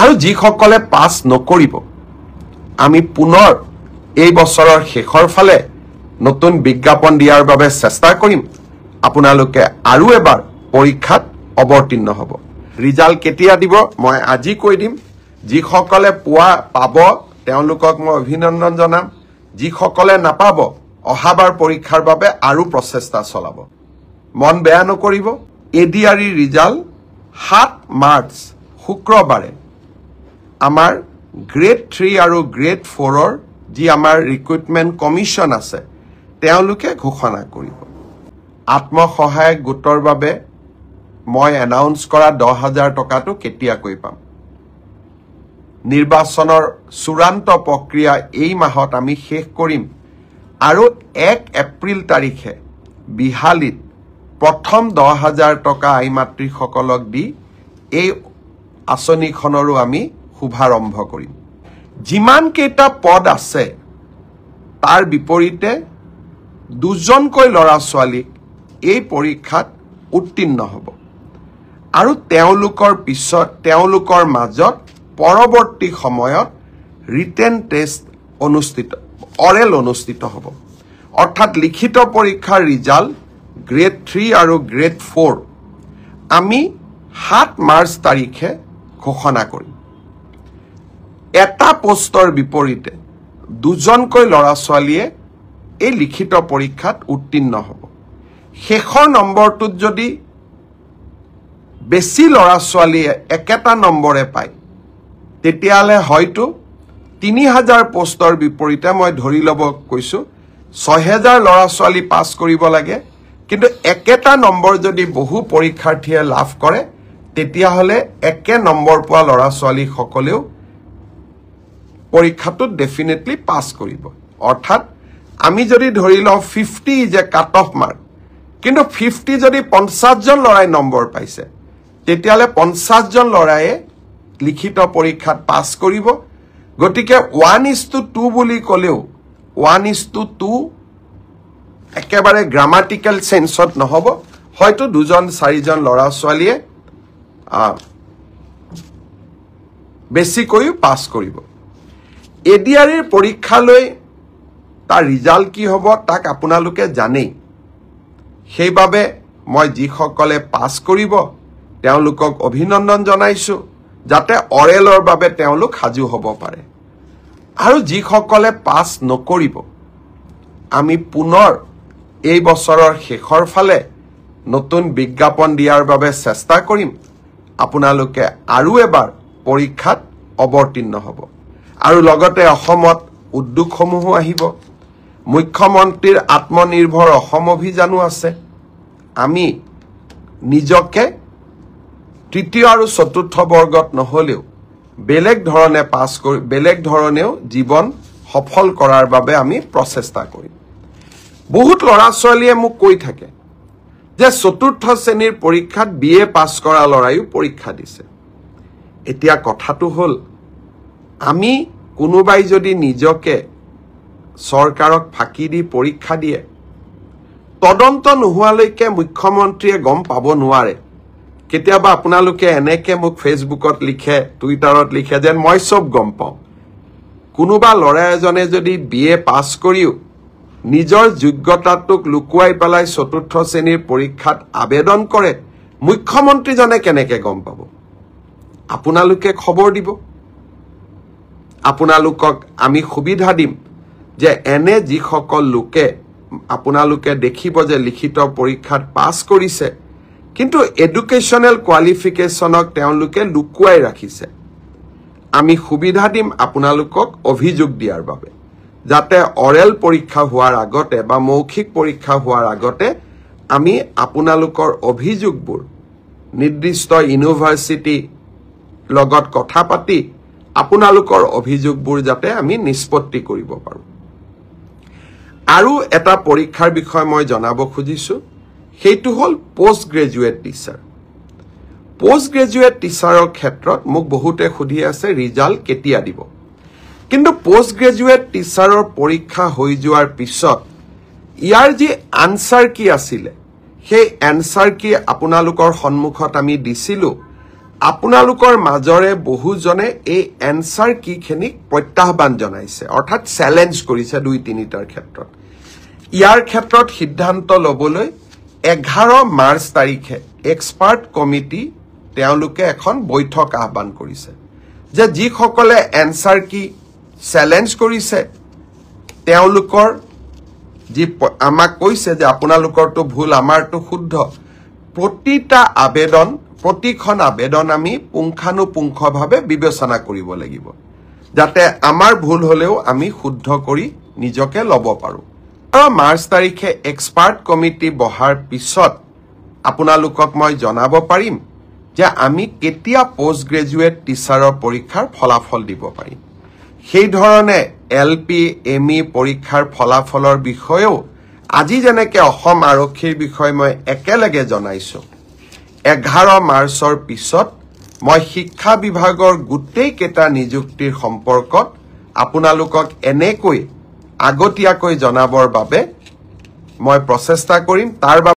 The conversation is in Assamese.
আৰু যিসকলে পাছ নকৰিব আমি পুনৰ এই বছৰৰ শেষৰ ফালে নতুন বিজ্ঞাপন দিয়াৰ বাবে চেষ্টা কৰিম আপোনালোকে আৰু এবাৰ পৰীক্ষাত অৱতীৰ্ণ হ'ব ৰিজাল্ট কেতিয়া দিব মই আজি কৈ দিম যিসকলে পাব তেওঁলোকক মই অভিনন্দন জনাম যিসকলে নাপাব অহাবাৰ পৰীক্ষাৰ বাবে আৰু প্ৰচেষ্টা চলাব মন বেয়া নকৰিব এডিআৰই ৰিজাল্ট 7 মাৰ্চ শুক্ৰবাৰে আমাৰ গ্ৰেড 3 আৰু গ্ৰেড 4 ৰ যি আমাৰ ৰিক্ৰুটমেন্ট কমিশন আছে তেওঁলোকে ঘোষণা কৰিব আত্মসহায়ক গোটৰ বাবে মই এনাউন্স কৰা 10,000 টকাটো কেতিয়াকৈ পাম নিৰ্বাচনৰ চূড়ান্ত প্ৰক্ৰিয়া এই মাহত আমি শেষ কৰিম আৰু 1 এপ্ৰিল তাৰিখে বিহালীত প্ৰথম 10,000 টকা আইমাতৃসকলক দি এই আঁচনিখনৰো আমি শুভাৰম্ভ কৰিম যিমান কেইটা পদ আছে তাৰ বিপৰীতে দুজনকৈ ল'ৰা ছোৱালীক এই পৰীক্ষাত উত্তীৰ্ণ হ'ব আৰু তেওঁলোকৰ মাজত পৰৱৰ্তী সময়ত ৰিটেন টেষ্ট অৰেল অনুষ্ঠিত হ'ব অৰ্থাৎ লিখিত পৰীক্ষাৰ ৰিজাল্ট গ্ৰেড 3 আৰু গ্ৰেড 4 আমি 7 মাৰ্চ তাৰিখে ঘোষণা কৰিম এটা পোষ্টৰ বিপৰীতে দুজনকৈ ল'ৰা ছোৱালীয়ে এই লিখিত পৰীক্ষাত উত্তীৰ্ণ হ'ব শেষৰ নম্বৰটোত যদি বেছি ল'ৰা ছোৱালীয়ে একেটা নম্বৰে পায় তেতিয়ালে হয়তো 3,000 পোষ্টৰ বিপৰীতে মই ধৰি ল'ব কৈছো 6,000 ল'ৰা ছোৱালী পাছ কৰিব লাগে কিন্তু একেটা নম্বৰ যদি বহু পৰীক্ষাৰ্থীয়ে লাভ কৰে তেতিয়াহলে একে নম্বৰ পোৱা ল'ৰা ছোৱালী সকলেও পৰীক্ষাটোত ডেফিনেটলি পাছ কৰিব অৰ্থাৎ আমি যদি ধৰি লওঁ 50 is a cut off mark কিন্তু 50 যদি 50 জন ল'ৰাই নম্বৰ পাইছে তেতিয়ালে 50 জন ল'ৰাই লিখিত পৰীক্ষাত পাছ কৰিব গতিকে 1:2 বুলি ক'লেও 1:2 একেবাৰে গ্ৰামাটিক্যাল সেন্সত নহব হয়তো 2-4জন ল'ৰা ছোৱালীয়ে বেছিকৈ পাছ কৰিব এডিআৰইৰ পৰীক্ষালৈ তাৰ ৰিজাল্ট কি হ'ব তাক আপোনালোকে জানেই সেইবাবে মই যিসকলে পাছ কৰিব তেওঁলোকক অভিনন্দন জনাইছো যাতে অৰেলৰ বাবে তেওঁলোক হাজু হ'ব পাৰে আৰু যিসকলে পাছ নকৰিব আমি পুনৰ এই বছৰৰ শেষৰ ফালে নতুন বিজ্ঞাপন দিয়াৰ বাবে চেষ্টা কৰিম আপোনালোকে আৰু এবাৰ পৰীক্ষাত অৱতীৰ্ণ হ'ব আৰু লগতে অসমত উদ্যোগসমূহ আহিব মুখ্যমন্ত্ৰীৰ আত্মনিৰ্ভৰ অসম অভিযানো আছে আমি নিজকে তৃতীয় আৰু চতুৰ্থ বৰ্গত নহলেও বেলেগ ধৰণেও জীৱন সফল কৰাৰ বাবে আমি প্ৰচেষ্টা কৰিম বহুত ল'ৰা ছোৱালীয়ে মোক কৈ থাকে যে চতুৰ্থ শ্ৰেণীৰ পৰীক্ষাত বিএ পাছ কৰা ল'ৰাইও পৰীক্ষা দিছে এতিয়া কথাটো হ'ল আমি কোনোবাই যদি নিজকে চৰকাৰক ফাঁকি দি পৰীক্ষা দিয়ে তদন্ত নোহোৱালৈকে মুখ্যমন্ত্ৰীয়ে গম পাব নোৱাৰে কেতিয়াবা আপোনালোকে এনেকে মোক ফেসবুকত লিখে টুইটাৰত লিখে যেন মই সব গম পাওঁ কোনোবা ল'ৰা এজনে যদি বিএ পাছ কৰিও নিজৰ যোগ্যতাটোক লুকুৱাই পেলাই চতুৰ্থ শ্ৰেণীৰ পৰীক্ষাত আবেদন কৰে মুখ্যমন্ত্ৰীজনে কেনেকে গম পাব আপোনালোকে খবৰ দিব আপোনালোকক আমি সুবিধা দিম যে এনে যিসকল লোকে আপোনালোকে দেখিব যে লিখিত পৰীক্ষাত পাছ কৰিছে কিন্তু এডুকেশনাল কোৱালিফিকেশনক তেওঁলোকে লুকুৱাই ৰাখিছে আমি সুবিধা দিম আপোনালোকক অভিযোগ দিয়াৰ বাবে যাতে অৰেল পৰীক্ষা হোৱাৰ আগতে বা মৌখিক পৰীক্ষা হোৱাৰ আগতে আমি আপোনালোকৰ অভিযোগবোৰ নিৰ্দিষ্ট ইউনিভাৰ্সিটি লগত কথা পাতি আপোনালোকৰ অভিযোগবোৰ যাতে আমি নিষ্পত্তি কৰিব পাৰো আৰু এটা পৰীক্ষাৰ বিষয় মই জনাব খুজিছো সেইটো হল পোষ্ট গ্ৰেজুৱেট টিচাৰৰ ক্ষেত্ৰত মোক বহুতে খুদি আছে ৰিজাল্ট কেতিয়া দিব কিন্তু পোষ্ট গ্ৰেজুৱেট টিচাৰৰ পৰীক্ষা হৈ যোৱাৰ পিছত ইয়াৰ যি আনসাৰ কি আছিল সেই আনসাৰ কি আপোনালোকৰ সন্মুখত আমি দিছিলো আপোনালোকৰ মাজৰে বহুজনে এই এনসাৰ কিখিনিক প্ৰত্যাহ্বান জনাইছে অৰ্থাৎ চ্যালেঞ্জ কৰিছে 2-3টাৰ ক্ষেত্ৰত ইয়াৰ ক্ষেত্ৰত সিদ্ধান্ত লবলৈ 11 মাৰ্চ তাৰিখে এক্সপাৰ্ট কমিটি তেওঁলোকে এখন বৈঠক আহ্বান কৰিছে যে যিসকলে এনসাৰ কি চ্যালেঞ্জ কৰিছে তেওঁলোকৰ যি আমাক কৈছে যে আপোনালোকৰটো ভুল আমাৰটো শুদ্ধ প্ৰতিখন আবেদন আমি পুংখানুপুংখভাৱে বিবেচনা কৰিব লাগিব যাতে আমাৰ ভুল হলেও আমি শুদ্ধ কৰি নিজকে লব পাৰো মাৰ্চ তাৰিখে এক্সপাৰ্ট কমিটি বহাৰ পিছত আপোনালোকক মই জনাব পাৰিম যে আমি কেতিয়া পোষ্ট গ্ৰেজুৱেট টিচাৰৰ পৰীক্ষাৰ ফলাফল দিব পাৰিম সেই ধৰণে এলপি এমই পৰীক্ষাৰ ফলাফলৰ বিষয়েও আজি যেনেকে অসম আৰক্ষীৰ বিষয় মই একেলগে জনাইছো 11 মাৰ্চৰ পিছত মই শিক্ষা বিভাগৰ গোটেই কেটা নিযুক্তিৰ সম্পৰ্কত আপোনালোকক এনেকৈ আগতীয়াকৈ জনাবৰ বাবে মই প্ৰচেষ্টা কৰিম তাৰ